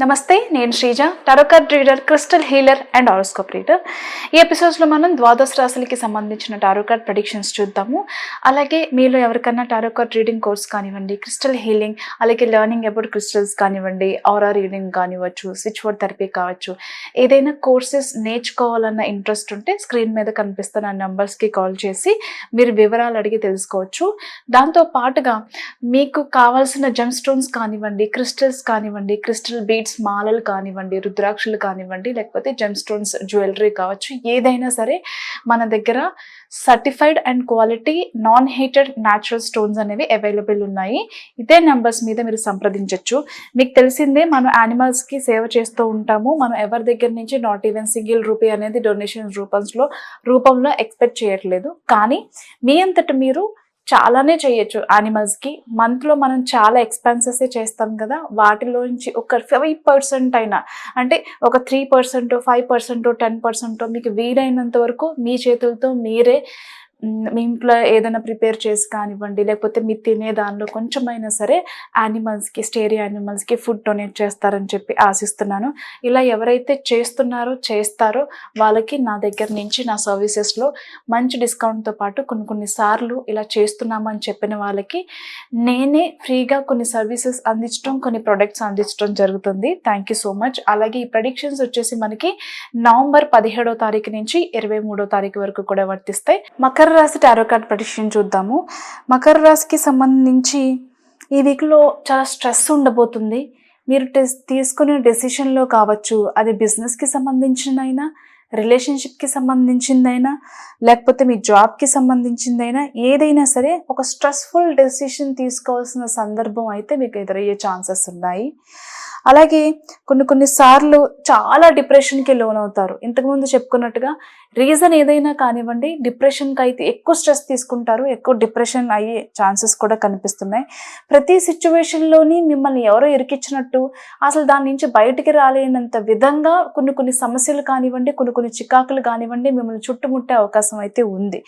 నమస్తే, నేను Sreeja, tarot card reader, crystal healer and horoscope reader. ఈ ఎపిసోడ్స్లో మనం ద్వాదశ రాశులకి సంబంధించిన టారో కార్డ్ ప్రెడిక్షన్స్ చూద్దాము. అలాగే మీలో ఎవరికన్నా టారో కార్డ్ రీడింగ్ కోర్స్ కానివ్వండి, క్రిస్టల్ హీలింగ్, అలాగే లెర్నింగ్ అబౌట్ క్రిస్టల్స్ కానివ్వండి, ఆరా రీడింగ్ కానివ్వచ్చు, స్విచ్ వర్డ్ థెరపీ కావచ్చు, ఏదైనా కోర్సెస్ నేర్చుకోవాలన్న ఇంట్రెస్ట్ ఉంటే స్క్రీన్ మీద కనిపిస్తున్న నెంబర్స్కి కాల్ చేసి మీరు వివరాలు అడిగి తెలుసుకోవచ్చు. దాంతో పాటుగా మీకు కావాల్సిన జెమ్ స్టోన్స్ కానివ్వండి, క్రిస్టల్స్ కానివ్వండి, క్రిస్టల్ బీడ్స్, మాలలు కానివ్వండి, రుద్రాక్షలు కానివ్వండి, లేకపోతే జెమ్ స్టోన్స్ జ్యువెలరీ కావచ్చు, ఏదైనా సరే మన దగ్గర certified and quality non heated natural stones అనేవి అవైలబుల్ ఉన్నాయి. ఇదే నెంబర్స్ మీద మీరు సంప్రదించవచ్చు. మీకు తెలిసిందే, మనం యానిమల్స్కి సేవ చేస్తూ ఉంటాము. మనం ఎవరి దగ్గర నుంచి నాట్ ఈవెన్ సింగిల్ రూపీ అనేది డొనేషన్ రూపంలో ఎక్స్పెక్ట్ చేయట్లేదు. కానీ మీ అంతట మీరు చాలానే చేయొచ్చు. యానిమల్స్కి మంత్లో మనం చాలా ఎక్స్పెన్సెస్ చేస్తాం కదా, వాటిలోంచి ఒక 5% అయినా, అంటే ఒక 3%, 5%, 10% మీకు వీలైనంత వరకు మీ చేతులతో మీరే మీ ఇంట్లో ఏదైనా ప్రిపేర్ చేసి కానివ్వండి, లేకపోతే మీరు తినే దానిలో కొంచెమైనా సరే యానిమల్స్కి, స్టేరీ యానిమల్స్కి ఫుడ్ డొనేట్ చేస్తారని చెప్పి ఆశిస్తున్నాను. ఇలా ఎవరైతే చేస్తారో వాళ్ళకి నా దగ్గర నుంచి నా సర్వీసెస్లో మంచి డిస్కౌంట్తో పాటు కొన్ని సార్లు ఇలా చేస్తున్నామని చెప్పిన వాళ్ళకి నేనే ఫ్రీగా కొన్ని సర్వీసెస్ అందించడం, కొన్ని ప్రొడక్ట్స్ అందించడం జరుగుతుంది. Thank you so much. అలాగే ఈ ప్రెడిక్షన్స్ వచ్చేసి మనకి నవంబర్ 17వ తారీఖు నుంచి 23వ తారీఖు వరకు కూడా వర్తిస్తాయి. మకర రాశి టారో కార్డ్ ప్రెడిక్షన్ చూద్దాము. మకర రాశికి సంబంధించి ఈ వీక్లో చాలా స్ట్రెస్ ఉండబోతుంది. మీరు తీసుకునే డెసిషన్లో కావచ్చు, అది బిజినెస్కి సంబంధించిందైనా, రిలేషన్షిప్కి సంబంధించిందైనా, లేకపోతే మీ జాబ్కి సంబంధించిందైనా, ఏదైనా సరే ఒక స్ట్రెస్ఫుల్ డెసిషన్ తీసుకోవాల్సిన సందర్భం అయితే మీకు ఎదురయ్యే ఛాన్సెస్ ఉన్నాయి. అలాగే కొన్ని సార్లు చాలా డిప్రెషన్కి లోన్ అవుతారు. ఇంతకుముందు చెప్పుకున్నట్టుగా రీజన్ ఏదైనా కానివ్వండి, డిప్రెషన్కి అయితే ఎక్కువ స్ట్రెస్ తీసుకుంటారు, ఎక్కువ డిప్రెషన్ అయ్యే ఛాన్సెస్ కూడా కనిపిస్తున్నాయి. ప్రతి సిచ్యువేషన్లోని మిమ్మల్ని ఎవరో ఇరికిచ్చినట్టు, అసలు దాని నుంచి బయటికి రాలేనంత విధంగా కొన్ని సమస్యలు కానివ్వండి, కొన్ని చికాకులు కానివ్వండి మిమ్మల్ని చుట్టుముట్టే అవకాశం అయితే ఉంది.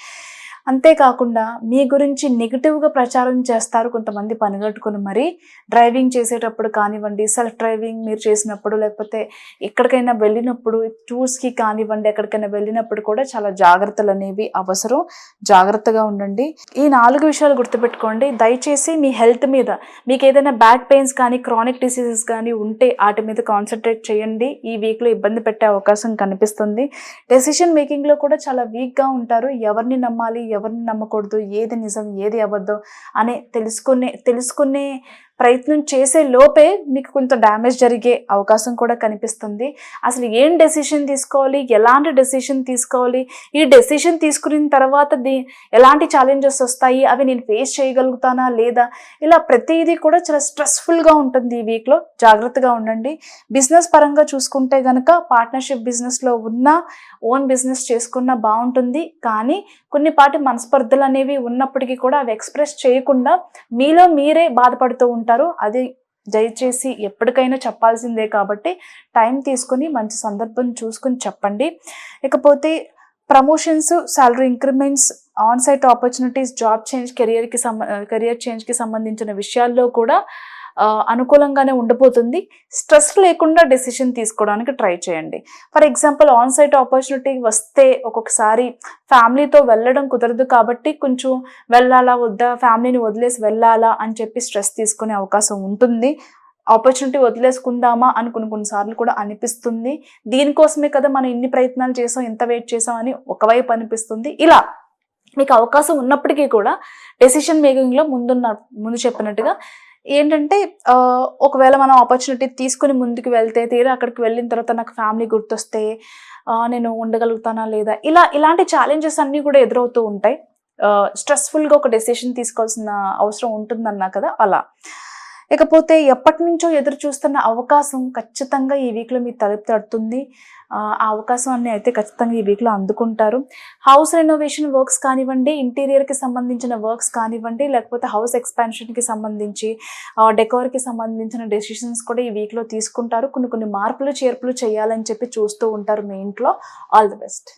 అంతేకాకుండా మీ గురించి నెగిటివ్గా ప్రచారం చేస్తారు కొంతమంది పనిగట్టుకుని. మరి డ్రైవింగ్ చేసేటప్పుడు కానివ్వండి, సెల్ఫ్ డ్రైవింగ్ మీరు చేసినప్పుడు, లేకపోతే ఎక్కడికైనా వెళ్ళినప్పుడు, టూర్స్కి కానివ్వండి, ఎక్కడికైనా వెళ్ళినప్పుడు కూడా చాలా జాగ్రత్తలు అనేవి అవసరం. జాగ్రత్తగా ఉండండి. ఈ 4 విషయాలు గుర్తుపెట్టుకోండి. దయచేసి మీ హెల్త్ మీద, మీకు ఏదైనా బ్యాక్ పెయిన్స్ కానీ, క్రానిక్ డిసీజెస్ కానీ ఉంటే వాటి మీద కాన్సన్ట్రేట్ చేయండి. ఈ వీక్లో ఇబ్బంది పెట్టే అవకాశం కనిపిస్తుంది. డెసిషన్ మేకింగ్లో కూడా చాలా వీక్గా ఉంటారు. ఎవరిని నమ్మాలి, ఎవరిని నమ్మకూడదు, ఏది నిజం, ఏది అబద్ధం అనే తెలుసుకునే ప్రయత్నం చేసే లోపే మీకు కొంత డ్యామేజ్ జరిగే అవకాశం కూడా కనిపిస్తుంది. అసలు ఏం డెసిషన్ తీసుకోవాలి, ఎలాంటి డెసిషన్ తీసుకోవాలి, ఈ డెసిషన్ తీసుకున్న తర్వాత ఎలాంటి ఛాలెంజెస్ వస్తాయి, అవి నేను ఫేస్ చేయగలుగుతానా లేదా, ఇలా ప్రతిదీ కూడా చాలా స్ట్రెస్ఫుల్గా ఉంటుంది ఈ వీక్లో. జాగ్రత్తగా ఉండండి. బిజినెస్ పరంగా చూసుకుంటే కనుక పార్ట్నర్షిప్ బిజినెస్లో ఉన్న, ఓన్ బిజినెస్ చేసుకున్నా బాగుంటుంది. కానీ కొన్నిపాటి మనస్పర్ధలు అనేవి ఉన్నప్పటికీ కూడా అవి ఎక్స్ప్రెస్ చేయకుండా మీలో మీరే బాధపడుతూ ఉంటారు. అది దయచేసి ఎప్పటికైనా చెప్పాల్సిందే కాబట్టి టైం తీసుకుని మంచి సందర్భం చూసుకుని చెప్పండి. ఇకపోతే promotions, salary increments, on site opportunities, job change, career చేంజ్కి సంబంధించిన విషయాల్లో కూడా అనుకూలంగానే ఉండిపోతుంది. స్ట్రెస్ లేకుండా డెసిషన్ తీసుకోవడానికి ట్రై చేయండి. For example, on site opportunity వస్తే ఒక్కొక్కసారి ఫ్యామిలీతో వెళ్ళడం కుదరదు కాబట్టి కొంచెం వెళ్ళాలా వద్దా, ఫ్యామిలీని వదిలేసి వెళ్ళాలా అని చెప్పి స్ట్రెస్ తీసుకునే అవకాశం ఉంటుంది. ఆపర్చునిటీ వదిలేసుకుందామా అని కొన్నిసార్లు కూడా అనిపిస్తుంది. దీనికోసమే కదా మనం ఇన్ని ప్రయత్నాలు చేసాం, ఇంత వెయిట్ చేసాం అని ఒకవైపు అనిపిస్తుంది. ఇలా మీకు అవకాశం ఉన్నప్పటికీ కూడా డెసిషన్ మేకింగ్లో ముందు చెప్పినట్టుగా ఏంటంటే, ఒకవేళ మనం ఆపర్చునిటీ తీసుకుని ముందుకు వెళ్తే, తీరా అక్కడికి వెళ్ళిన తర్వాత నాకు ఫ్యామిలీ గుర్తొస్తే నేను ఉండగలుగుతానా లేదా, ఇలాంటి ఛాలెంజెస్ అన్నీ కూడా ఎదురవుతూ ఉంటాయి. స్ట్రెస్ఫుల్గా ఒక డెసిషన్ తీసుకోవాల్సిన అవసరం ఉంటుందన్నా కదా, అలా. ఇకపోతే ఎప్పటి నుంచో ఎదురు చూస్తున్న అవకాశం ఖచ్చితంగా ఈ వీక్లో మీ తలుపు తడుతుంది. ఆ అవకాశాన్ని అయితే ఖచ్చితంగా ఈ వీక్లో అందుకుంటారు. హౌస్ రెనోవేషన్ వర్క్స్ కానివ్వండి, ఇంటీరియర్కి సంబంధించిన వర్క్స్ కానివ్వండి, లేకపోతే హౌస్ ఎక్స్పాన్షన్కి సంబంధించి, డెకోర్కి సంబంధించిన డెసిషన్స్ కూడా ఈ వీక్లో తీసుకుంటారు. కొన్ని మార్పులు చేర్పులు చేయాలని చెప్పి చూస్తూ ఉంటారు మీ ఇంట్లో. All the best.